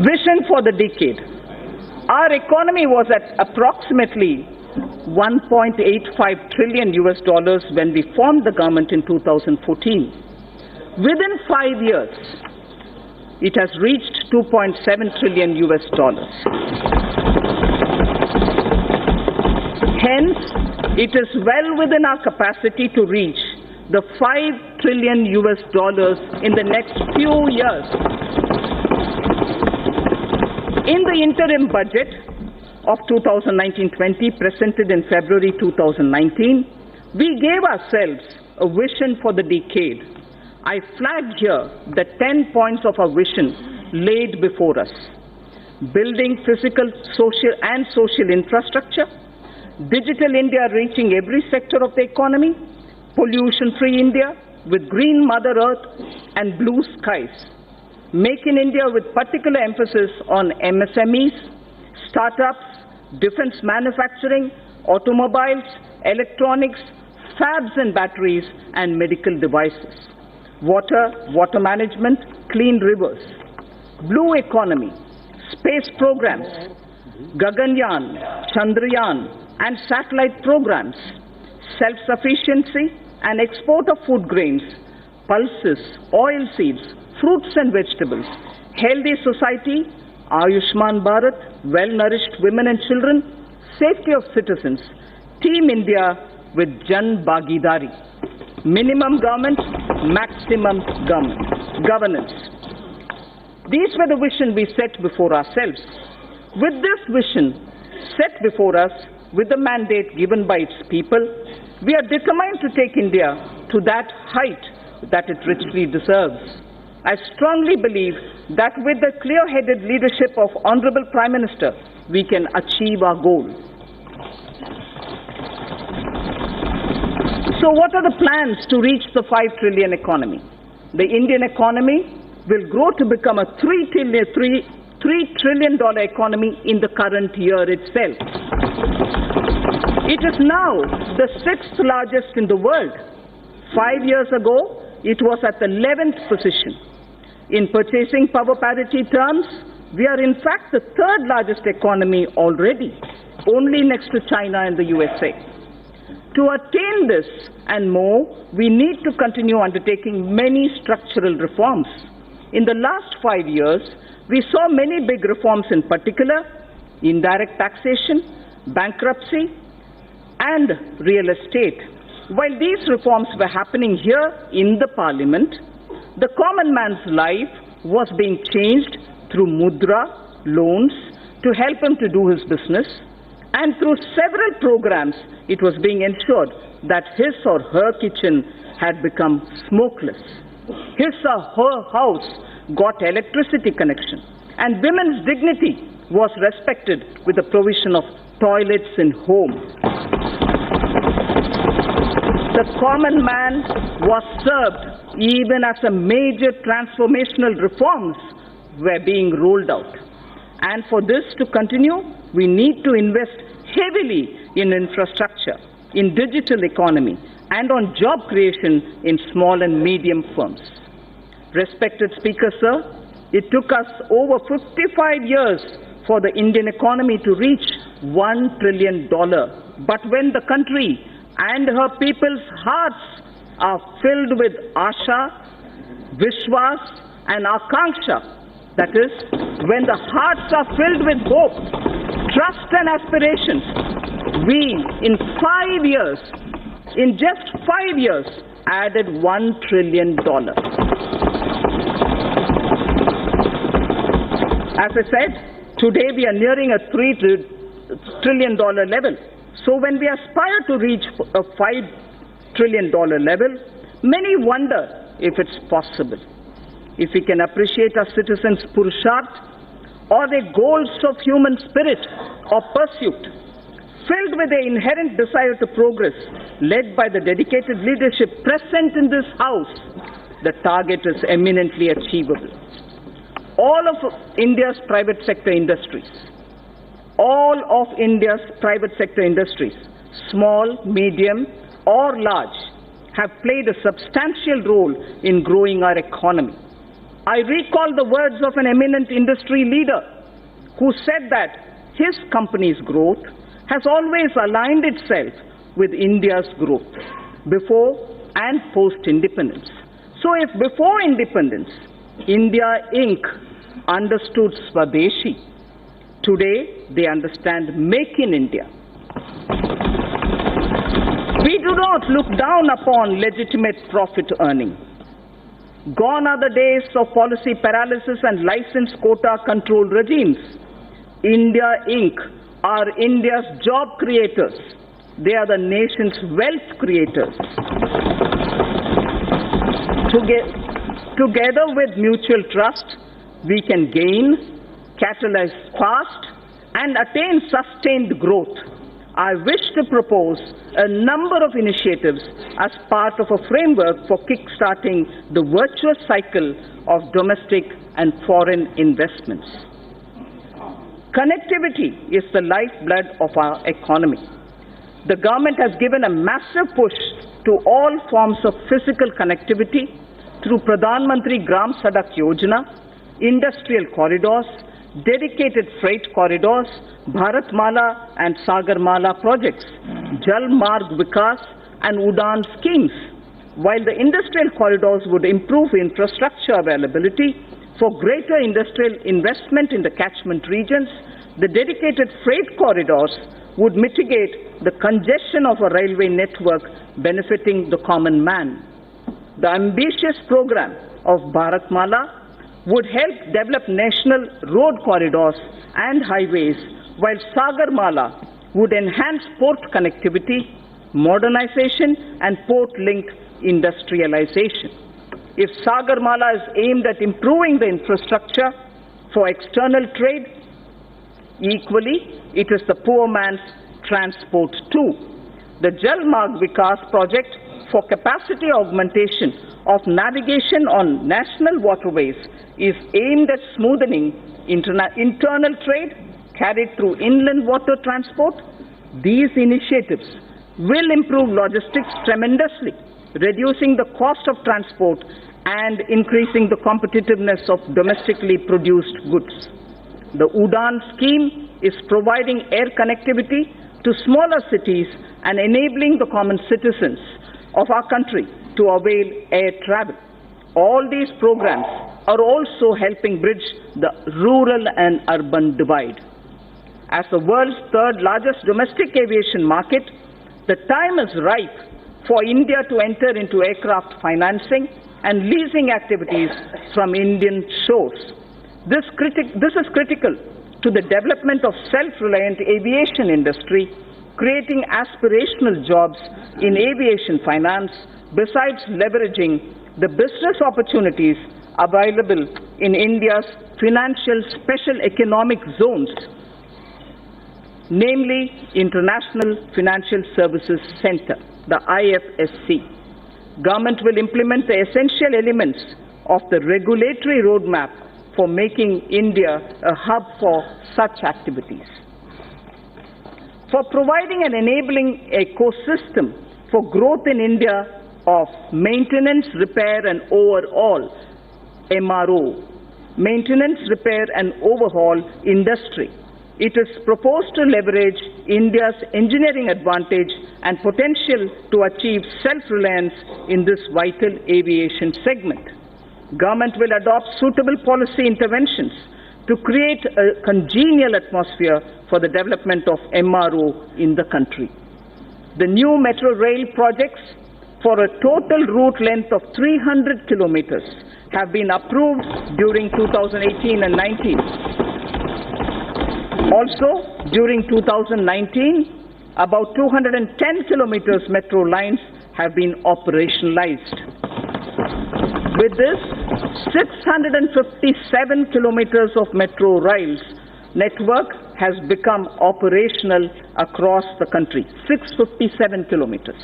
Vision for the decade. Our economy was at approximately $1.85 trillion when we formed the government in 2014. Within 5 years, it has reached $2.7 trillion. Hence, it is well within our capacity to reach the $5 trillion in the next few years. In the interim budget of 2019-20 presented in February 2019, we gave ourselves a vision for the decade. I flagged here the 10 points of our vision laid before us. Building physical, social infrastructure, digital India reaching every sector of the economy, pollution-free India with green Mother Earth and blue skies. Make in India with particular emphasis on MSMEs, startups, defense manufacturing, automobiles, electronics, fabs and batteries, and medical devices. Water management, clean rivers. Blue economy, space programs, Gaganyaan, Chandrayaan, and satellite programs. Self-sufficiency and export of food grains, pulses, oilseeds, fruits and vegetables, healthy society, Ayushman Bharat, well-nourished women and children, safety of citizens, Team India with Jan Bhagidari, minimum government, maximum governance. These were the vision we set before ourselves. With this vision set before us, with the mandate given by its people, we are determined to take India to that height that it richly deserves. I strongly believe that with the clear-headed leadership of Honorable Prime Minister, we can achieve our goal. So what are the plans to reach the 5 trillion economy? The Indian economy will grow to become a $3 trillion economy in the current year itself. It is now the 6th largest in the world. 5 years ago, it was at the 11th position. In purchasing power parity terms, we are in fact the 3rd largest economy already, only next to China and the USA. To attain this and more, we need to continue undertaking many structural reforms. In the last 5 years, we saw many big reforms, in particular indirect taxation, bankruptcy, and real estate. While these reforms were happening here in the Parliament, the common man's life was being changed through mudra, loans, to help him to do his business, and through several programs, it was being ensured that his or her kitchen had become smokeless. His or her house got electricity connection, and women's dignity was respected with the provision of toilets in home. The common man was served even as a major transformational reforms were being rolled out. And for this to continue, we need to invest heavily in infrastructure, in digital economy, and on job creation in small and medium firms. Respected Speaker, sir, it took us over 55 years for the Indian economy to reach $1 trillion. But when the country and her people's hearts are filled with Asha, Vishwas, and Akanksha, that is, when the hearts are filled with hope, trust and aspirations, we, in just 5 years, added $1 trillion. As I said, today we are nearing a $3 trillion level. So when we aspire to reach a $5 trillion level, many wonder if it's possible. If we can appreciate our citizens' purusharth or their goals of human spirit or pursuit, filled with the inherent desire to progress, led by the dedicated leadership present in this House, the target is eminently achievable. All of India's private sector industries, small, medium, or large, have played a substantial role in growing our economy. I recall the words of an eminent industry leader who said that his company's growth has always aligned itself with India's growth, before and post-independence. So if before independence, India Inc. understood Swadeshi, today they understand Make in India. We do not look down upon legitimate profit earning. Gone are the days of policy paralysis and license quota control regimes. India Inc. are India's job creators. They are the nation's wealth creators. Together with mutual trust, we can gain, catalyze fast, and attain sustained growth. I wish to propose a number of initiatives as part of a framework for kick-starting the virtuous cycle of domestic and foreign investments. Connectivity is the lifeblood of our economy. The government has given a massive push to all forms of physical connectivity through Pradhan Mantri Gram Sadak Yojana, industrial corridors, dedicated freight corridors, Bharatmala and Sagarmala projects, Jal Marg Vikas and Udan schemes. While the industrial corridors would improve infrastructure availability for greater industrial investment in the catchment regions, the dedicated freight corridors would mitigate the congestion of a railway network benefiting the common man. The ambitious program of Bharatmala would help develop national road corridors and highways, while Sagarmala would enhance port connectivity, modernization, and port-linked industrialization. If Sagarmala is aimed at improving the infrastructure for external trade, equally, it is the poor man's transport too. The Jal Marg Vikas project for capacity augmentation of navigation on national waterways is aimed at smoothing internal trade carried through inland water transport. These initiatives will improve logistics tremendously, reducing the cost of transport and increasing the competitiveness of domestically produced goods. The Udan scheme is providing air connectivity to smaller cities and enabling the common citizens of our country to avail air travel. All these programs are also helping bridge the rural and urban divide. As the world's third largest domestic aviation market, the time is ripe for India to enter into aircraft financing and leasing activities from Indian shores. This is critical to the development of self-reliant aviation industry, creating aspirational jobs in aviation finance, besides leveraging the business opportunities available in India's financial special economic zones, namely International Financial Services Center, the IFSC. Government will implement the essential elements of the regulatory roadmap for making India a hub for such activities. For providing an enabling ecosystem for growth in India of maintenance, repair and overhaul, MRO, maintenance, repair and overhaul industry, it is proposed to leverage India's engineering advantage and potential to achieve self-reliance in this vital aviation segment. Government will adopt suitable policy interventions to create a congenial atmosphere for the development of MRO in the country. The new metro rail projects for a total route length of 300 kilometers have been approved during 2018 and 19. Also, during 2019, about 210 kilometers metro lines have been operationalized. With this, 657 kilometers of metro rails network has become operational across the country. 657 kilometers.